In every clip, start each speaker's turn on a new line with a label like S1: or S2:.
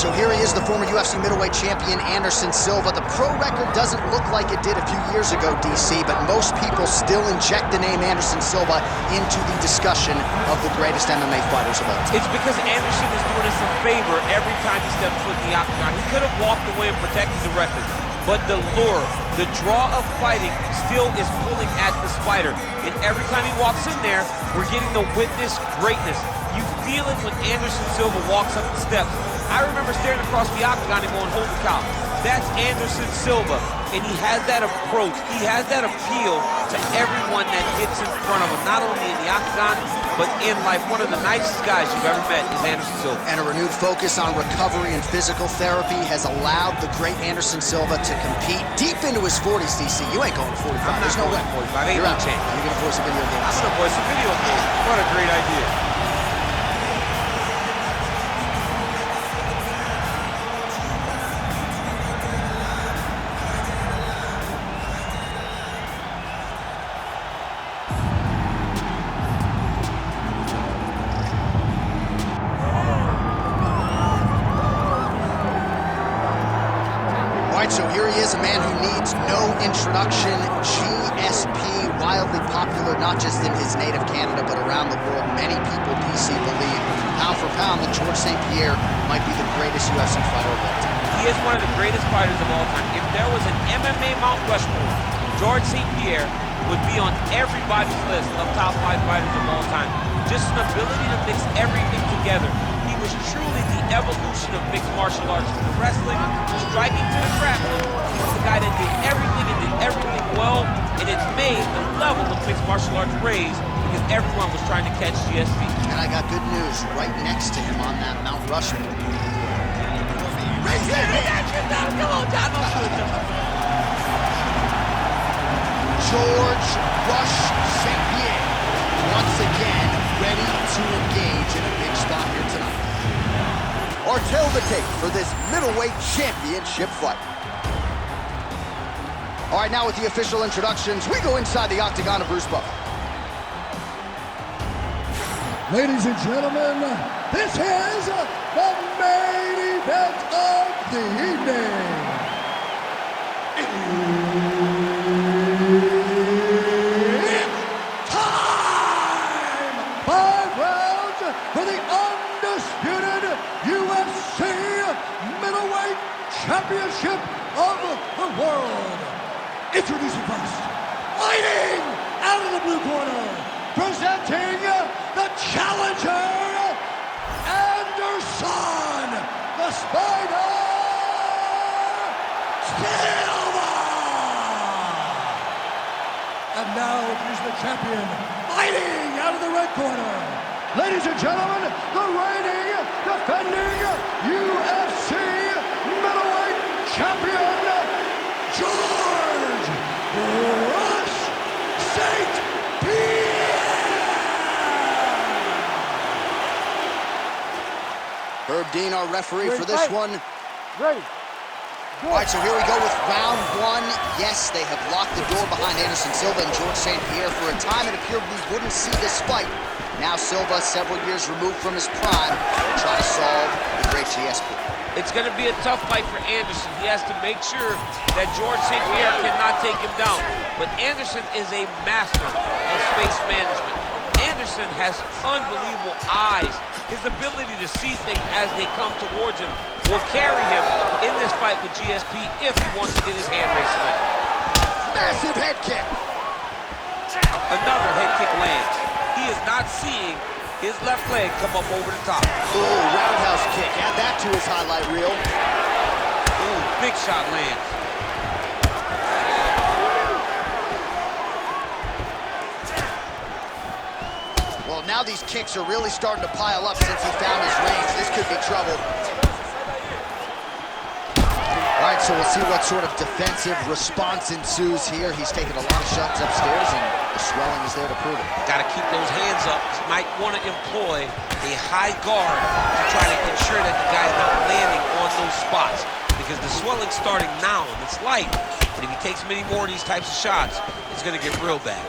S1: So here he is, the former UFC middleweight champion, Anderson Silva. The pro record doesn't look like it did a few years ago, DC, but most people still inject the name Anderson Silva into the discussion of the greatest MMA fighters of all time.
S2: It's because Anderson is doing us a favor every time he steps foot in the octagon. He could have walked away and protected the record, but the lure, the draw of fighting still is pulling at this fighter. And every time he walks in there, we're getting to witness greatness. You feel it when Anderson Silva walks up the steps. I remember staring across the octagon and going, holy cow, that's Anderson Silva. And he has that approach, he has that appeal to everyone that gets in front of him, not only in the octagon, but in life. One of the nicest guys you've ever met is Anderson Silva.
S1: And a renewed focus on recovery and physical therapy has allowed the great Anderson Silva to compete deep into his 40s, DC. You ain't going to 45.
S2: I'm not going to 45. Ain't no chance.
S1: You're going to voice a video game.
S2: I'm going to voice a video game. What a great idea.
S1: So here he is, a man who needs no introduction. GSP, wildly popular not just in his native Canada, but around the world. Many people, DC, believe, pound for pound, that Georges St-Pierre might be the greatest UFC fighter of all time.
S2: He is one of the greatest fighters of all time. If there was an MMA Mount Rushmore, Georges St-Pierre would be on everybody's list of top 5 fighters of all time. Just an ability to mix everything together. He was truly the evolution of mixed martial arts, from the wrestling, striking to the grappling. He was the guy that did everything and did everything well, and it made the level of mixed martial arts raise because everyone was trying to catch GSP.
S1: And I got good news right next to him on that Mount Rushmore.
S2: Raise it! Come on, John!
S1: Georges Rush St-Pierre, once again ready to engage in a big spot here tonight.
S3: Or tell the tape for this middleweight championship fight.
S1: All right, now with the official introductions, we go inside the octagon of Bruce Buffer.
S4: Ladies and gentlemen, this is the main event of the evening. It's time! 5 rounds for the undisputed UFC middleweight championship of the world. Introducing first, fighting out of the blue corner, presenting the challenger, Anderson, the Spider Silva. And now here's the champion, fighting out of the red corner. Ladies and gentlemen, the reigning, defending UFC middleweight champion, Georges Rush St-Pierre.
S1: Herb Dean, our referee for this one.
S4: Ready.
S1: All right, so here we go with round 1. Yes, they have locked the door behind Anderson Silva and Georges St-Pierre. For a time, it appeared we wouldn't see this fight. Now Silva, several years removed from his prime, will try to solve the great GSP.
S2: It's going to be a tough fight for Anderson. He has to make sure that Georges St-Pierre cannot take him down. But Anderson is a master of space management. Anderson has unbelievable eyes. His ability to see things as they come towards him will carry him in this fight with GSP if he wants to get his hand raised tonight.
S1: Massive head kick.
S2: Another head kick lands. He is not seeing his left leg come up over the top.
S1: Ooh, roundhouse kick. Add that to his highlight reel.
S2: Ooh, big shot lands.
S1: Well, now these kicks are really starting to pile up since he found his range. This could be trouble. All right, so we'll see what sort of defensive response ensues here. He's taken a lot of shots upstairs, and the swelling is there to prove it.
S2: Got to keep those hands up. Might want to employ a high guard to try to ensure that the guy's not landing on those spots, because the swelling's starting now, and it's light. But if he takes many more of these types of shots, it's going to get real bad.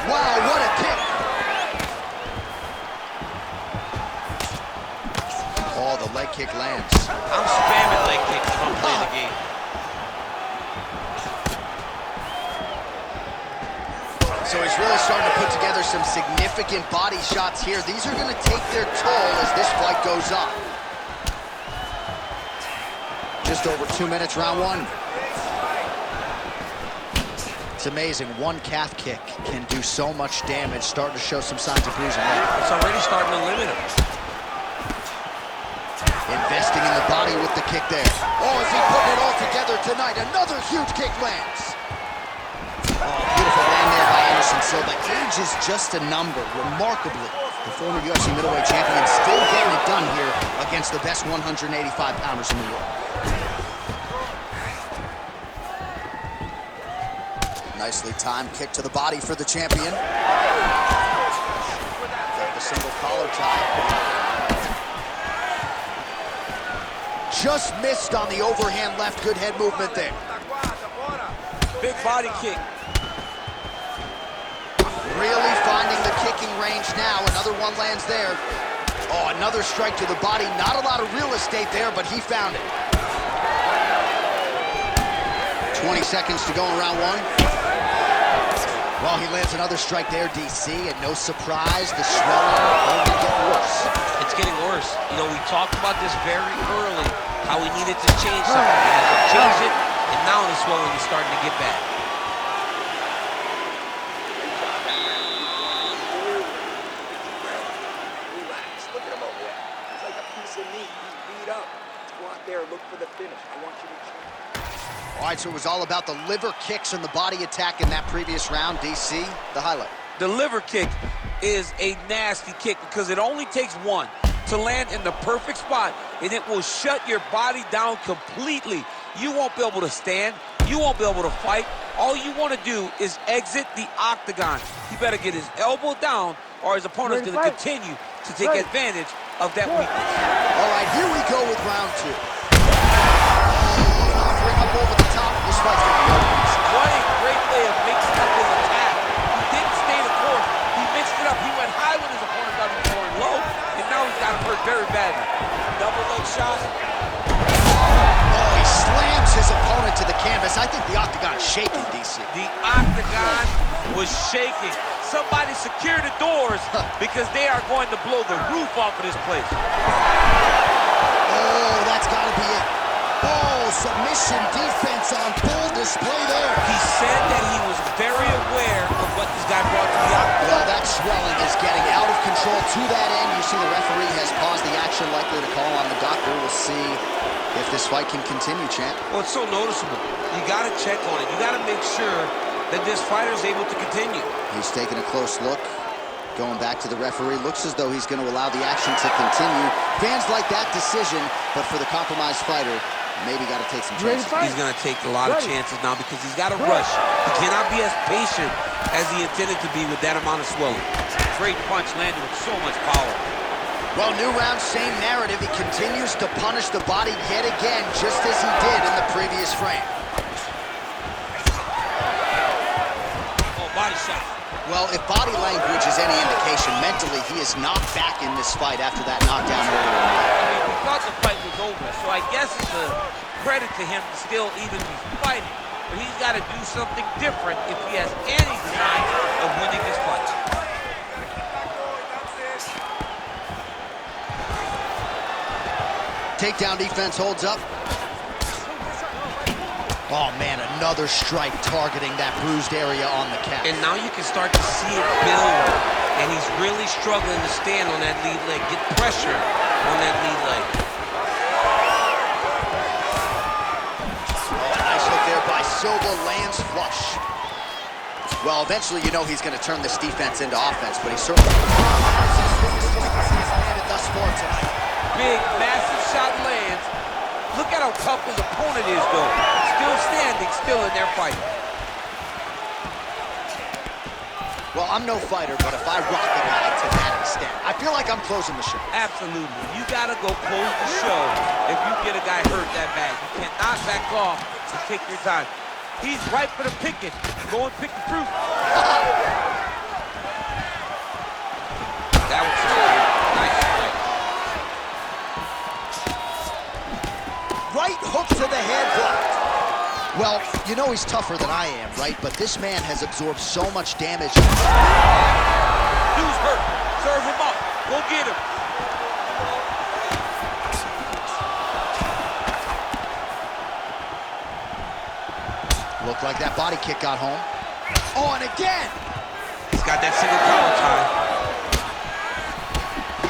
S1: Wow, what a kick. Oh, the leg leg kick lands.
S2: I'm spamming leg kicks if I'm playing the game.
S1: So he's really starting to put together some significant body shots here. These are going to take their toll as this fight goes on. Just over 2 minutes, round one. It's amazing. One calf kick can do so much damage. Starting to show some signs of bruising there.
S2: It's already starting to limit him.
S1: Investing in the body with the kick there.
S3: Oh, is he putting it all together tonight? Another huge kick lands.
S1: Oh, beautiful land there by Anderson Silva. Age is just a number. Remarkably, the former UFC middleweight champion still getting it done here against the best 185-pounders in the world. Nicely timed kick to the body for the champion. The single collar tie. Just missed on the overhand left. Good head movement there.
S2: Big body kick.
S1: Really finding the kicking range now. Another one lands there. Oh, another strike to the body. Not a lot of real estate there, but he found it. 20 seconds to go in round one. Well, he lands another strike there, DC, and no surprise, the swelling only getting worse.
S2: It's getting worse. You know, we talked about this very early, how we needed to change something. We had to change it, and now the swelling is starting to get bad.
S5: Relax. Look at him over there. He's like a piece of meat. He's beat up. Let's go out there and look for the finish. I want you to change.
S1: All right, so it was all about the liver kicks and the body attack in that previous round. DC, the highlight.
S2: The liver kick is a nasty kick because it only takes one to land in the perfect spot, and it will shut your body down completely. You won't be able to stand. You won't be able to fight. All you want to do is exit the octagon. He better get his elbow down, or his opponent's going to continue to take advantage of that weakness.
S1: All right, here we go with round two. Offering up over the top. This fight's going to be over.
S2: What a great way of mixing up his attack. He didn't stay the course. He mixed it up. He went high when his opponent thought he was going low, and now he's got him hurt very badly. Double leg shot.
S1: Oh, he slams his opponent to the canvas. I think the octagon's shaking, DC.
S2: The octagon was shaking. Somebody secure the doors because they are going to blow the roof off of this place.
S1: Oh, that's got to be it. Oh, submission defense on full display there.
S2: He said that he was very aware of what this guy brought to the octagon.
S1: Well, that swelling is getting out of control to that end. You see the referee has paused the action, likely to call on the doctor. We'll see if this fight can continue, champ.
S2: Well, it's so noticeable. You got to check on it. You got to make sure that this fighter is able to continue.
S1: He's taking a close look. Going back to the referee. Looks as though he's going to allow the action to continue. Fans like that decision, but for the compromised fighter, maybe got to take some chances.
S2: He's going to take a lot of chances now because he's got to rush. He cannot be as patient as he intended to be with that amount of swelling. Great punch landed with so much power.
S1: Well, new round, same narrative. He continues to punish the body yet again, just as he did in the previous frame.
S2: Oh, body shot.
S1: Well, if body language is any indication, mentally he is not back in this fight after that knockdown earlier.
S2: I mean, we thought the fight was over, so I guess it's a credit to him to still even be fighting. But he's got to do something different if he has any design of winning this fight.
S1: Takedown defense holds up. Oh, man, another strike targeting that bruised area on the calf.
S2: And now you can start to see it build. And he's really struggling to stand on that lead leg, get pressure on that lead leg.
S1: Oh, nice hook there by Silva, lands flush. Well, eventually you know he's going to turn this defense into offense, but he's certainly landed thus far tonight.
S2: Big, massive shot lands. Look at how tough his opponent is, though. Still standing, still in their fight.
S1: Well, I'm no fighter, but if I rock a guy to that extent, I feel like I'm closing the show.
S2: Absolutely. You got to go close the show if you get a guy hurt that bad. You cannot back off and take your time. He's right for the picking. Go and pick the fruit. That was nice.
S3: right hook to the head blocked.
S1: Well, you know he's tougher than I am, right? But this man has absorbed so much damage.
S2: Dude's hurt. Serve him up. Go get him.
S1: Looked like that body kick got home. Oh, and again!
S2: He's got that single collar tie.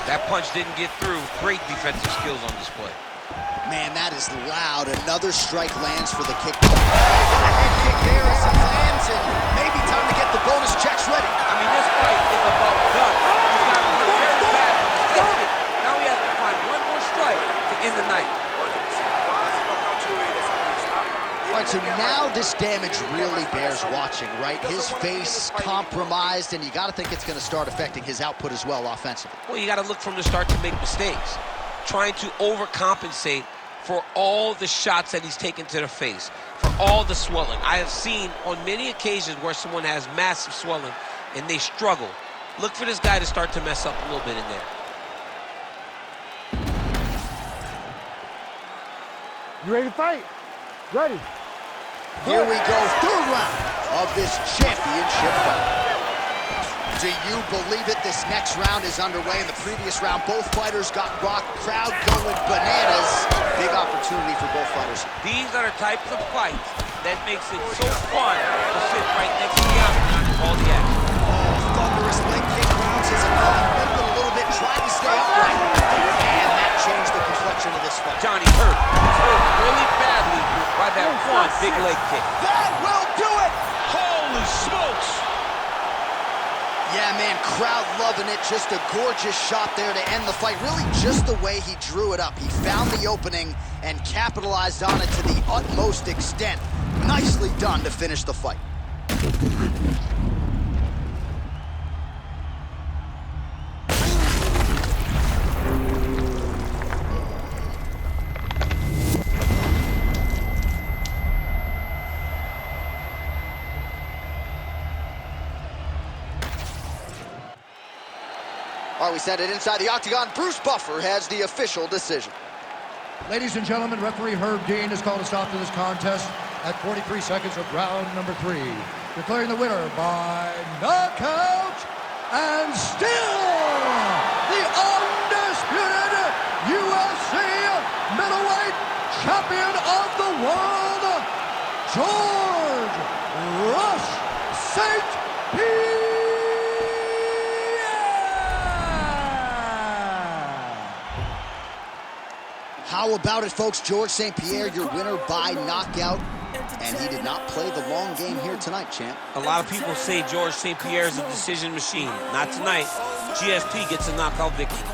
S2: That punch didn't get through. Great defensive skills on display.
S1: Man, that is loud. Another strike lands for the kick. Oh, what a head kick there as it lands, and maybe time to get the bonus checks ready.
S2: I mean, this fight is about done. He's got to hurt very bad. Now he has to find one more strike to end the night.
S1: All right, so now this damage really bears watching, right? His face compromised, and you got to think it's going to start affecting his output as well offensively.
S2: Well, you got to look from the start to make mistakes. Trying to overcompensate for all the shots that he's taken to the face, for all the swelling. I have seen on many occasions where someone has massive swelling and they struggle. Look for this guy to start to mess up a little bit in there.
S6: You ready to fight? Ready.
S1: Here we go, third round of this championship fight. Do you believe it? This next round is underway. In the previous round, both fighters got rocked. Crowd going bananas. Big opportunity for both fighters.
S2: These are the types of fights that makes it so fun to sit right next to the octagon and call the action.
S1: Oh, thunderous leg kick rounds his opponent. Limped a little bit, tried to stay upright. And that changed the complexion of this fight.
S2: Johnny hurt. He's hurt really badly by that one big leg kick.
S3: That will do it!
S2: Holy smokes!
S1: Yeah, man, crowd loving it. Just a gorgeous shot there to end the fight. Really just the way he drew it up. He found the opening and capitalized on it to the utmost extent. Nicely done to finish the fight. All right, we send it inside the octagon. Bruce Buffer has the official decision.
S4: Ladies and gentlemen, referee Herb Dean has called a stop to this contest at 43 seconds of round number 3, declaring the winner by knockout and still the undisputed UFC middleweight champion of the world, George Rush St. Pierre.
S1: How about it, folks? George St. Pierre, your winner by knockout. And he did not play the long game here tonight, champ.
S2: A lot of people say George St. Pierre is a decision machine. Not tonight. GSP gets a knockout victory.